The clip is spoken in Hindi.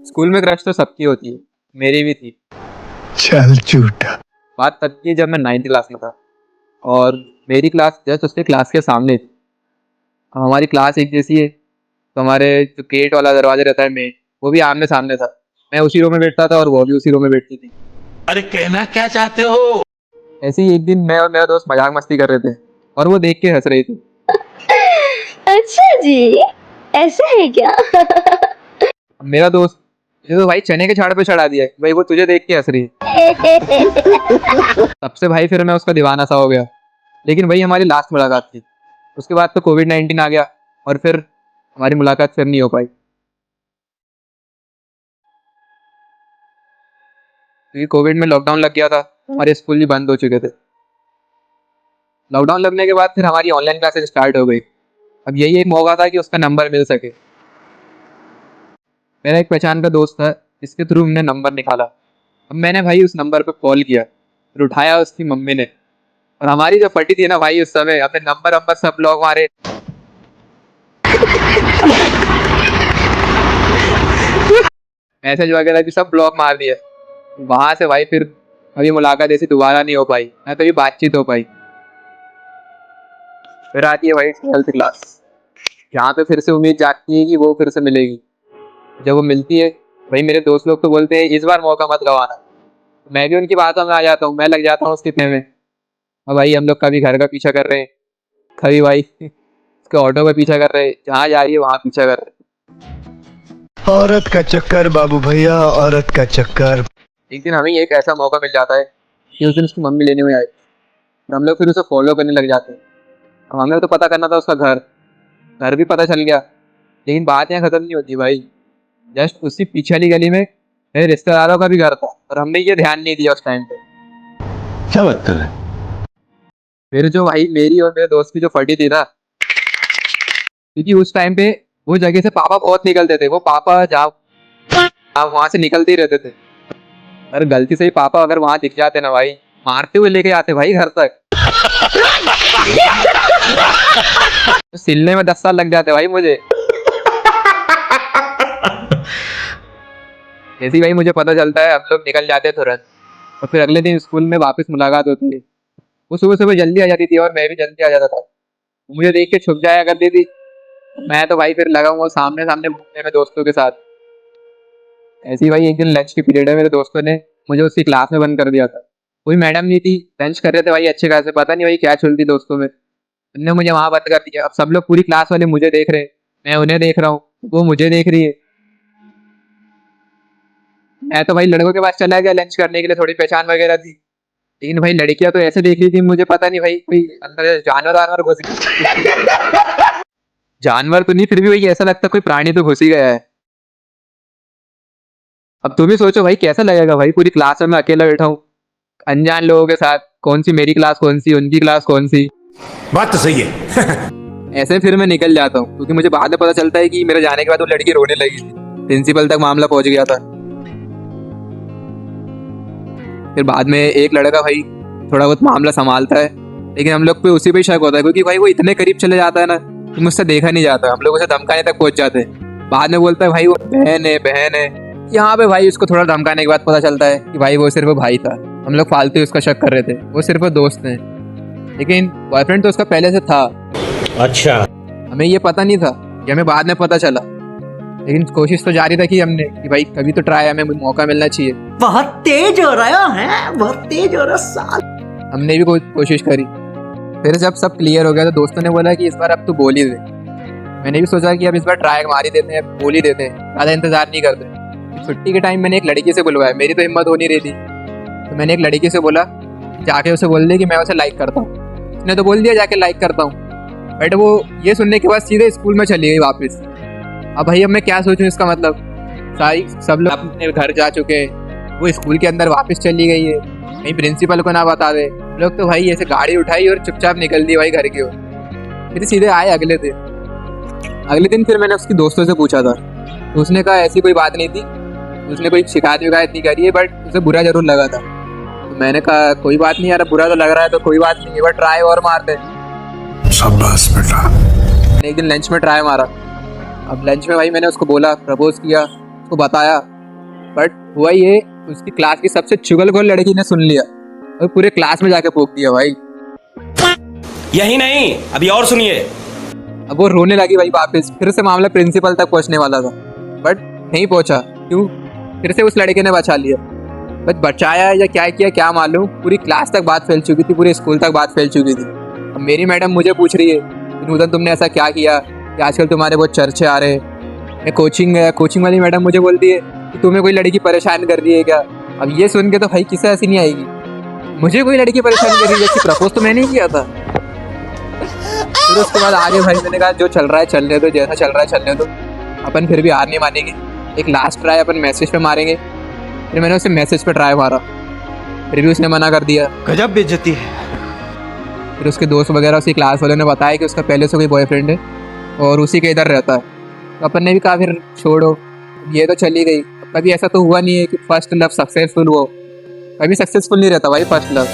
स्कूल में क्रश तो सबकी होती है, मेरी भी थी। चल झूठा। बात तब की जब मैं 9th क्लास में था और मेरी क्लास जस्ट उसके क्लास के सामने थी। हमारी क्लास एक जैसी है, तो हमारे जो गेट वाला दरवाजा रहता है मेन, वो भी आमने सामने था। मैं उसी रो में बैठता था और वो भी उसी रो में बैठती थी। अरे कहना क्या चाहते हो? ऐसे ही एक दिन मैं और मेरा दोस्त मजाक मस्ती कर रहे थे और वो देख के हंस रही थी। अच्छा जी, ऐसा है क्या? अब मेरा दोस्त, ये तो भाई चने के झाड़ पे चढ़ा दिया है, भाई वो तुझे देख के हंस रही है। तब से भाई फिर मैं उसका दीवाना सा हो गया। लेकिन वही हमारी लास्ट मुलाकात थी। उसके बाद तो कोविड-19 आ गया और फिर हमारी मुलाकात फिर नहीं हो पाई, क्योंकि कोविड में लॉकडाउन लग गया था, हमारे स्कूल भी बंद हो चुके थे। लॉकडाउन लगने के बाद फिर हमारी ऑनलाइन क्लासेस स्टार्ट हो गई। अब यही एक मौका था कि उसका नंबर मिल सके। मेरा एक पहचान का दोस्त था जिसके थ्रू हमने नंबर निकाला। अब मैंने भाई उस नंबर पे कॉल किया, फिर उठाया उसकी मम्मी ने। और हमारी जो फटी थी ना भाई, उस समय अपने नंबर वंबर सब लोग मारे, मैसेज वगैरह भी सब ब्लॉक मार दिए। वहां से भाई फिर अभी मुलाकात ऐसी दोबारा नहीं हो पाई, ना कभी बातचीत हो पाई। फिर आती है भाई 12th क्लास, जहाँ पे फिर से उम्मीद जागती है कि वो फिर से मिलेगी। जब वो मिलती है, भाई मेरे दोस्त लोग तो बोलते हैं इस बार मौका मत गवाना। मैं भी उनकी बातों में आ जाता हूँ, मैं लग जाता हूँ उसके प्रेम में। और भाई हम लोग कभी घर का पीछा कर रहे हैं, कभी भाई उसके ऑटो का पीछा कर रहे हैं, जहाँ जा रही है वहाँ पीछा कर रहे हैं। औरत का चक्कर बाबू भैया, औरत का चक्कर। एक दिन हमें एक ऐसा मौका मिल जाता है कि उस दिन उसकी मम्मी लेने में आई और हम लोग फिर उसे फॉलो करने लग जाते हैं। अब हमें तो पता करना था उसका घर, घर भी पता चल गया। लेकिन बात यहाँ खत्म नहीं होती भाई। जस्ट उसकी पीछे वाली गली में मेरे रिश्तेदारों का भी घर था और हमने ये ध्यान नहीं दिया उस टाइम पे। क्या बात कर रहे हैं? फिर जो भाई मेरी और मेरे दोस्त की जो फटी थी ना, क्योंकि उस टाइम पे वो जगह से पापा बहुत निकलते थे। वो पापा जहाँ वहां से निकलते ही रहते थे। अगर गलती से ही पापा अगर वहां दिख जाते ना भाई, मारते हुए लेके आते भाई घर तक। तो सिलने में 10 साल लग जाते भाई मुझे। जैसे ही भाई मुझे पता चलता है, हम लोग निकल जाते हैं तुरंत। और फिर अगले दिन स्कूल में वापस मुलाकात होती है। वो सुबह सुबह जल्दी आ जाती थी और मैं भी जल्दी आ जाता था। मुझे देख के छुप जाया करती थी। मैं तो भाई फिर लगा हुआ सामने सामने घूमने में दोस्तों के साथ। ऐसे ही भाई एक दिन लंच की पीरियड में मेरे दोस्तों ने मुझे उसकी क्लास में बंद कर दिया था। कोई मैडम नहीं थी, लंच कर रहे थे भाई अच्छे खासे, पता नहीं भाई क्या चलती दोस्तों में। उन्होंने मुझे वहां बंद कर दिया। अब सब लोग पूरी क्लास वाले मुझे देख रहे हैं, मैं उन्हें देख रहा हूँ, वो मुझे देख रही है। मैं तो भाई लड़कों के पास चला गया लंच करने के लिए, थोड़ी पहचान वगैरह थी। लेकिन भाई लड़कियां तो ऐसे देख रही थी, मुझे पता नहीं भाई कोई अंदर जानवर वानवर घुस गया। जानवर तो नहीं, फिर भी भाई ऐसा लगता कोई प्राणी तो घुस ही गया है। अब तुम ही सोचो भाई कैसा लगेगा भाई, पूरी क्लास में मैं अकेला बैठा हूँ अनजान लोगों के साथ। कौन सी मेरी क्लास, कौन सी उनकी क्लास, कौन सी। बात तो सही है। ऐसे फिर मैं निकल जाता हूँ, क्योंकि मुझे बाद में पता चलता है कि मेरे जाने के बाद वो लड़की रोने लगी थी। प्रिंसिपल तक मामला पहुंच गया था। फिर बाद में एक लड़का भाई थोड़ा बहुत मामला संभालता है, लेकिन हम लोग पे उसी पे शक होता है, क्योंकि भाई वो इतने करीब चले जाता है ना कि मुझसे देखा नहीं जाता। हम लोग उसे धमकाने तक पहुंच जाते हैं। बाद में बोलता है भाई वो बहन है, बहन है। यहाँ पे भाई उसको थोड़ा धमकाने के बाद पता चलता है कि भाई वो सिर्फ भाई था। हम लोग फालतू उसका शक कर रहे थे, वो सिर्फ दोस्त हैं। लेकिन बॉयफ्रेंड तो उसका पहले से था। अच्छा। हमें ये पता नहीं था, ये हमें बाद में पता चला। लेकिन कोशिश तो जारी रखी हमने कि भाई कभी तो ट्राई, हमें मौका मिलना चाहिए। बहुत तेज हो रहा है, बहुत तेज हो रहा साल। हमने भी कोशिश करी। फिर जब सब क्लियर हो गया तो दोस्तों ने बोला कि इस बार अब तू बोल ही दे। मैंने भी सोचा कि अब इस बार ट्राई मार ही देते हैं, बोल ही देते हैं, ज़्यादा इंतजार नहीं करते। छुट्टी के टाइम मैंने एक लड़की से बुलवाया, मेरी तो हिम्मत हो नहीं रही थी। तो मैंने एक लड़की से बोला जाके उसे बोल दे कि मैं उसे लाइक करता हूँ। उसने तो बोल दिया जाके लाइक करता हूँ, बट वो ये सुनने के बाद सीधे स्कूल में चली गई वापस। अब भाई अब मैं क्या सोचूं इसका मतलब। सारी सब लोग अपने घर जा चुके हैं, वो स्कूल के अंदर वापस चली गई है, कहीं प्रिंसिपल को ना बता दे। लोग तो भाई ऐसे गाड़ी उठाई और चुपचाप निकल दी भाई घर की ओर। फिर सीधे आए अगले दिन फिर मैंने उसकी दोस्तों से पूछा था, तो उसने कहा ऐसी कोई बात नहीं थी, उसने कोई शिकायत विकायत नहीं करी है, बट उसे बुरा जरूर लगा था। तो मैंने कहा कोई बात नहीं यार, बुरा तो लग रहा है तो कोई बात नहीं, एक बार ट्राई और मारते। शाबाश बेटा। मैंने एक दिन लंच में ट्राई मारा। अब लंच में भाई मैंने उसको बोला, प्रपोज किया, उसको बताया, बट हुआ ये, उसकी क्लास की सबसे चुगलखोर लड़की ने सुन लिया और पूरे क्लास में जाके पोक दिया भाई। यही नहीं, अभी और सुनिए। अब वो रोने लगी भाई वापस। फिर से मामला प्रिंसिपल तक पहुंचने वाला था, बट नहीं पहुंचा। क्यों? फिर से उस लड़के ने बचा लिया। बट बचाया या क्या किया क्या मालूम, पूरी क्लास तक बात फैल चुकी थी, पूरे स्कूल तक बात फैल चुकी थी। अब मेरी मैडम मुझे पूछ रही है कि नूतन तुमने ऐसा क्या किया कि आजकल तुम्हारे बहुत चर्चे आ रहे हैं। मैं कोचिंग गया, कोचिंग वाली मैडम मुझे बोलती है कि तुम्हें कोई लड़की परेशान कर रही है क्या। अब ये सुन के तो भाई किसे हंसी नहीं आएगी, मुझे कोई लड़की परेशान कर रही है, जैसे प्रपोज तो मैंने ही किया था। फिर उसके बाद आगे भाई मैंने कहा जो चल रहा है चलने दो, जैसा चल रहा है चलने दो, अपन फिर भी हार नहीं मानेंगे। एक लास्ट ट्राई अपन मैसेज पे मारेंगे। फिर मैंने उसे मैसेज पे ट्राई मारा, फिर भी उसने मना कर दिया। गजब बेइज्जती है। फिर उसके दोस्त वगैरह उसी क्लास वालों ने बताया कि उसका पहले से कोई बॉयफ्रेंड है और उसी के इधर रहता है। तो अपन ने भी कहा फिर छोड़ो, ये तो चली गई। कभी ऐसा तो हुआ नहीं है कि फर्स्ट लव सक्सेसफुल हो, कभी सक्सेसफुल नहीं रहता भाई फर्स्ट लव।